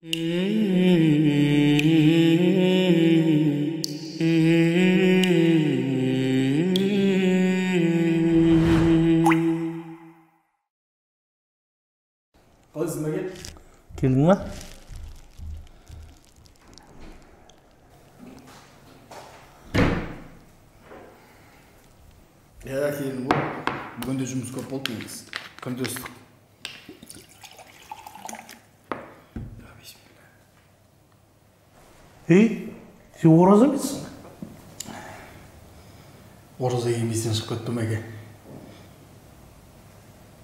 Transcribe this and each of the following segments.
Келдің ма? Келдім ғой. Бүгінде жұмыс көп болды негіз. Күнде ыстық. Сен ораза емессің? Ораза еместен шығып кеттім әке.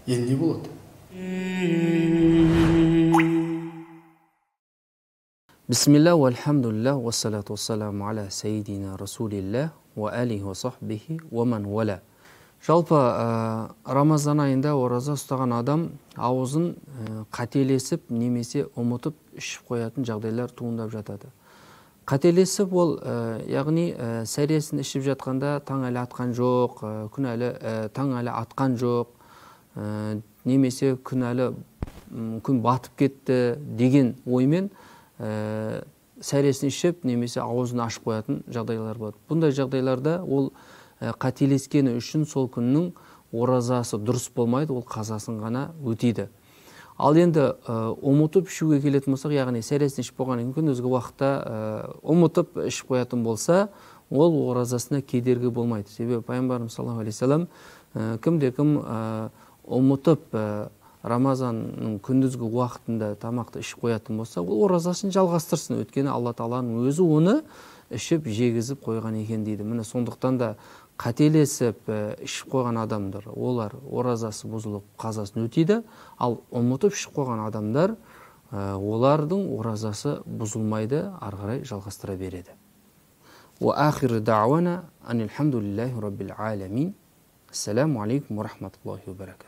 Енді не болады? Бисмилля, вальхамдулилля, вассалату вассаламу аля сайидина расулилля, ва алихи ва сахбихи, ва ман валя. Жалпы Рамазан айында ораза ұстаған адам аузын қателесіп немесе ұмытып ішіп қоятын жағдайлар туындап жатады. Қателесіп ол, яғни сәресін ішіп жатқанда таң әлі атқан жоқ, күн әлі таң әлі атқан жоқ, немесе күн батып кетті деген оймен сәресін ішіп немесе аузын ашып қоятын жағдайлар болады. Бұндай жағдайларда ол қателескені үшін сол күннің оразасы дұрыс болмайды, ол қазасын ғана өтейді. Ал енді ұмытып ішуге келетін болсақ, яғни сәресін ішіп қойғаннан кейін күндізгі уақытта ұмытып ішіп қоятын болса, ол оразасына кедергі болмайды. Себебі пайғамбарымыз саллаллаху алейхи вассалам кімде-кім ұмытып Рамазанның күндізгі уақытында тамақты ішіп қоятын болса, ол оразасын жалғастырсын. Өйткені Алла Тағаланың өзі оны ішіп жегізіп қойған екен дейді. Міне сондықтан да қателесіп ішіп қойған адамдар, олар оразасы бұзылып қазасын өтейді. Ал ұмытып ішіп қойған адамдар, олардың оразасы бұзылмайды, ары қарай жалғастыра береді. Ва ахиру дауана анил хамдулиллахи раббил аламин. Ассаламу алейкум ва рахматуллахи ва баракатух.